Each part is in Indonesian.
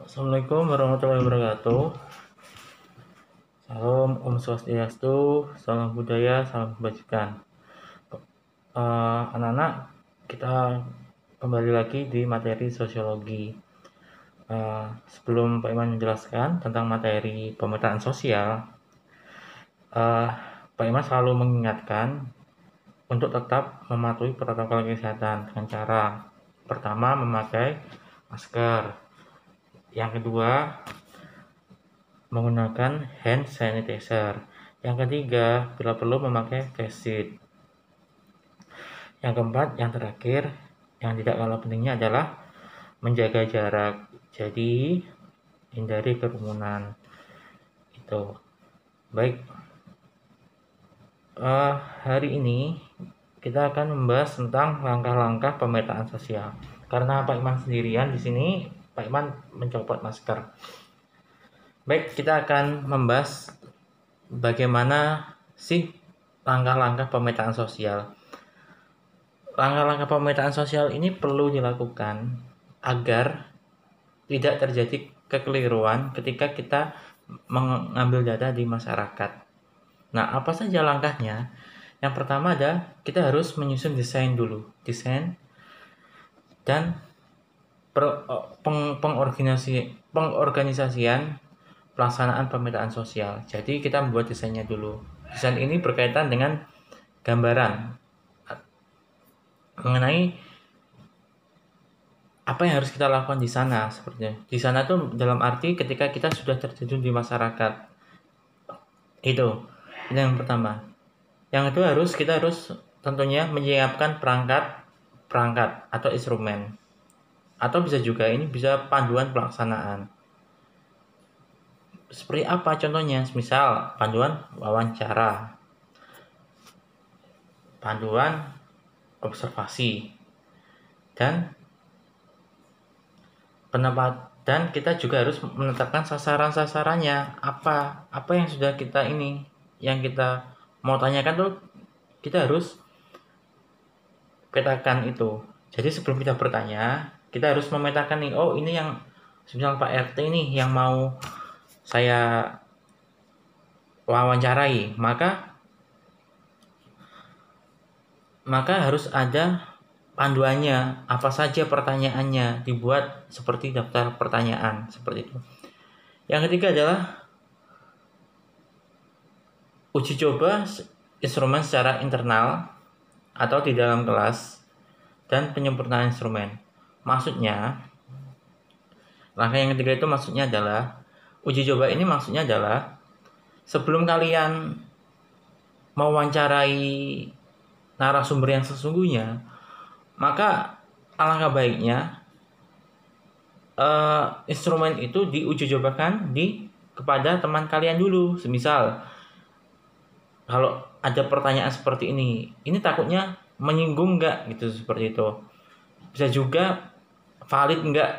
Assalamualaikum warahmatullahi wabarakatuh. Salam Om Swastiastu, salam budaya, salam kebajikan. Anak-anak, kita kembali lagi di materi sosiologi. Sebelum Pak Iman menjelaskan tentang materi pemetaan sosial, Pak Iman selalu mengingatkan untuk tetap mematuhi protokol kesehatan dengan cara pertama memakai masker, yang kedua menggunakan hand sanitizer, yang ketiga bila perlu memakai face shield, yang keempat, yang terakhir, yang tidak kalah pentingnya adalah menjaga jarak. Jadi hindari kerumunan. Itu baik. Hari ini kita akan membahas tentang langkah-langkah pemetaan sosial. Karena Pak Iman sendirian di sini, Pak Iman mencopot masker. Baik, kita akan membahas bagaimana sih langkah-langkah pemetaan sosial. Langkah-langkah pemetaan sosial ini perlu dilakukan agar tidak terjadi kekeliruan ketika kita mengambil data di masyarakat. Nah, apa saja langkahnya? Yang pertama adalah kita harus menyusun desain dulu. Desain dan pengorganisasian pelaksanaan pemetaan sosial. Jadi kita membuat desainnya dulu. Desain ini berkaitan dengan gambaran mengenai apa yang harus kita lakukan di sana. Sepertinya di sana tuh dalam arti ketika kita sudah terjun di masyarakat. Itu yang pertama. Yang kedua kita harus tentunya menyiapkan perangkat atau instrumen, atau bisa juga ini bisa panduan pelaksanaan. Seperti apa contohnya? Misal panduan wawancara, panduan observasi, dan dan kita juga harus menetapkan sasaran-sasarannya. Apa yang sudah kita yang kita mau tanyakan tuh kita harus petakan itu. Jadi sebelum kita bertanya, kita harus memetakan nih, oh ini yang semisal Pak RT nih yang mau saya wawancarai, maka harus ada panduannya, apa saja pertanyaannya, dibuat seperti daftar pertanyaan seperti itu. Yang ketiga adalah uji coba instrumen secara internal atau di dalam kelas dan penyempurnaan instrumen. Maksudnya, langkah yang ketiga itu maksudnya adalah uji coba ini maksudnya adalah sebelum kalian mewawancarai narasumber yang sesungguhnya, maka alangkah baiknya instrumen itu diuji cobakan kepada teman kalian dulu. Semisal kalau ada pertanyaan seperti ini takutnya menyinggung nggak gitu, seperti itu. Bisa juga valid nggak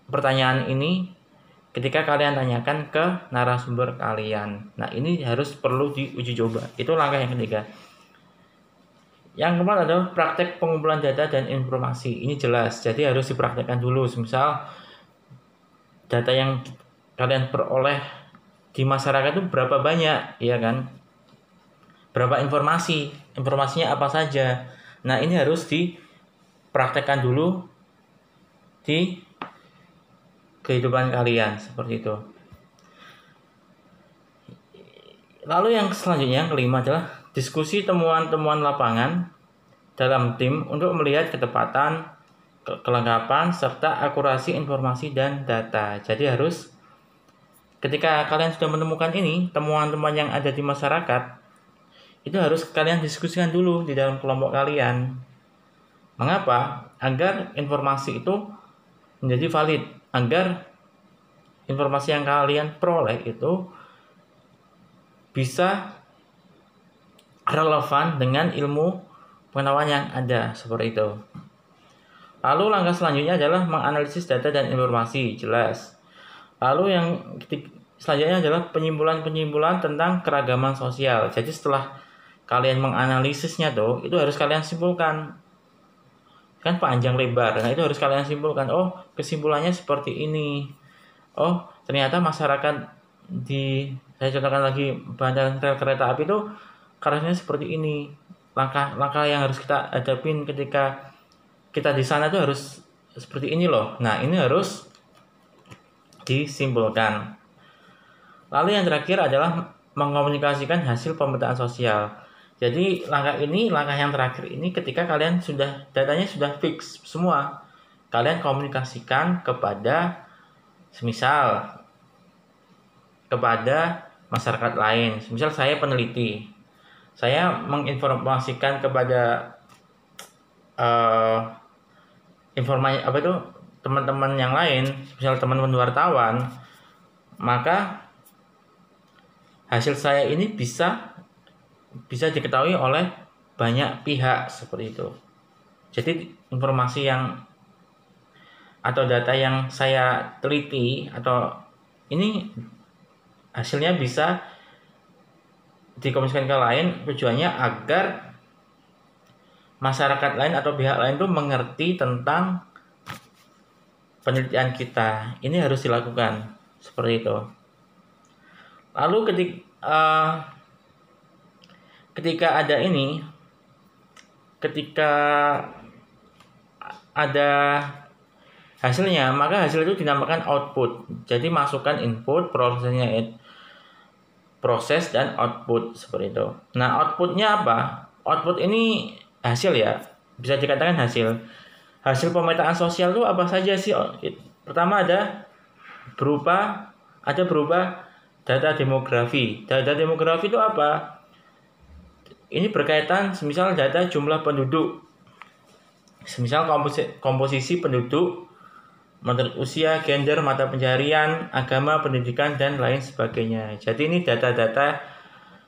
pertanyaan ini ketika kalian tanyakan ke narasumber kalian. Nah, ini harus perlu diuji coba. Itu langkah yang ketiga. Yang keempat adalah praktek pengumpulan data dan informasi. Ini jelas, jadi harus dipraktekkan dulu. Misal data yang kalian peroleh di masyarakat itu berapa banyak, ya kan? Berapa informasinya apa saja. Nah, ini harus dipraktekkan dulu di kehidupan kalian, seperti itu. Lalu yang selanjutnya, yang kelima adalah diskusi temuan-temuan lapangan dalam tim untuk melihat ketepatan, kelengkapan, serta akurasi informasi dan data. Jadi harus ketika kalian sudah menemukan temuan-temuan yang ada di masyarakat, itu harus kalian diskusikan dulu di dalam kelompok kalian. Mengapa? Agar informasi itu menjadi valid, agar informasi yang kalian peroleh itu bisa relevan dengan ilmu pengetahuan yang ada, seperti itu. Lalu langkah selanjutnya adalah menganalisis data dan informasi, jelas. Lalu yang selanjutnya adalah penyimpulan-penyimpulan tentang keragaman sosial. Jadi setelah kalian menganalisisnya itu harus kalian simpulkan. kan panjang lebar. Nah, itu harus kalian simpulkan. Oh, kesimpulannya seperti ini. Oh, ternyata masyarakat saya contohkan lagi, bantaran rel kereta api itu karakternya seperti ini. Langkah-langkah yang harus kita hadapin ketika kita di sana tuh harus seperti ini loh. Nah, ini harus disimpulkan. Lalu yang terakhir adalah mengkomunikasikan hasil pemetaan sosial. Jadi langkah yang terakhir ini ketika kalian datanya sudah fix semua, kalian komunikasikan kepada semisal kepada masyarakat lain. Misal saya peneliti, saya menginformasikan kepada informasi teman-teman yang lain, misal teman-teman wartawan, maka hasil saya ini bisa diketahui oleh banyak pihak seperti itu. Jadi informasi atau data yang saya teliti atau ini hasilnya bisa dikomunikasikan ke lain, tujuannya agar masyarakat lain atau pihak lain itu mengerti tentang penelitian kita. Ini harus dilakukan seperti itu. Lalu ketika ada hasilnya, maka hasil itu dinamakan output. Jadi masukkan input, proses dan output seperti itu. Nah, outputnya apa? Output ini hasil ya, bisa dikatakan hasil. Hasil pemetaan sosial itu apa saja sih? Pertama berupa data demografi. Data demografi itu apa? Ini berkaitan semisal data jumlah penduduk. Semisal komposisi penduduk menurut usia, gender, mata pencarian, agama, pendidikan, dan lain sebagainya. Jadi ini data-data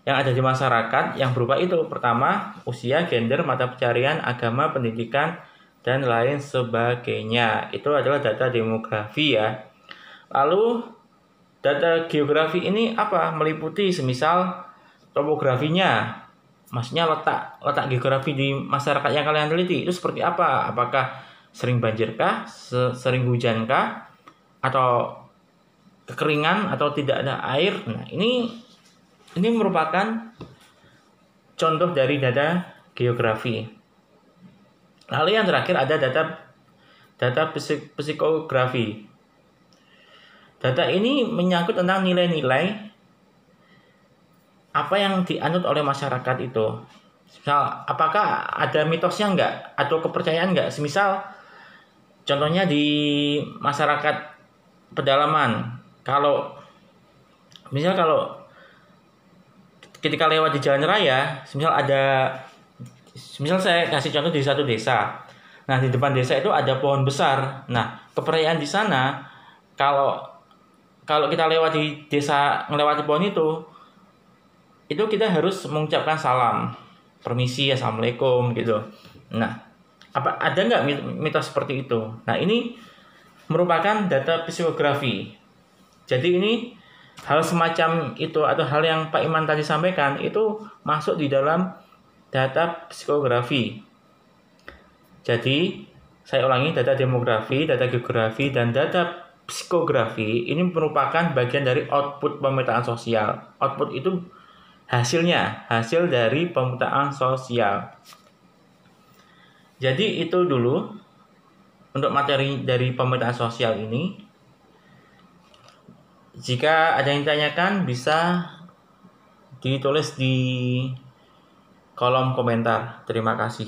yang ada di masyarakat yang berupa itu. Pertama, usia, gender, mata pencarian, agama, pendidikan, dan lain sebagainya. Itu adalah data demografi ya. Lalu data geografi ini apa? Meliputi semisal topografinya. Maksudnya letak geografi di masyarakat yang kalian teliti itu seperti apa? Apakah sering banjirkah, sering hujankah, atau kekeringan, atau tidak ada air? Nah, ini merupakan contoh dari data geografi. Lalu yang terakhir ada data psikografi. Data ini menyangkut tentang nilai-nilai apa yang dianut oleh masyarakat itu. Misal, apakah ada mitosnya enggak atau kepercayaan enggak? Semisal contohnya di masyarakat pedalaman, kalau ketika lewat di jalan raya, misal saya kasih contoh di satu desa. Nah, di depan desa itu ada pohon besar. Nah, kepercayaan di sana kalau kita lewat di desa, melewati pohon itu kita harus mengucapkan salam, permisi, assalamualaikum gitu. Nah, ada nggak mitos seperti itu? Nah, ini merupakan data psikografi. Jadi ini hal semacam itu atau hal yang Pak Iman tadi sampaikan itu masuk di dalam data psikografi. Jadi saya ulangi, data demografi, data geografi, dan data psikografi ini merupakan bagian dari output pemetaan sosial. Output itu hasil dari pemetaan sosial. Jadi itu dulu untuk materi dari pemetaan sosial ini. Jika ada yang ditanyakan bisa ditulis di kolom komentar. Terima kasih.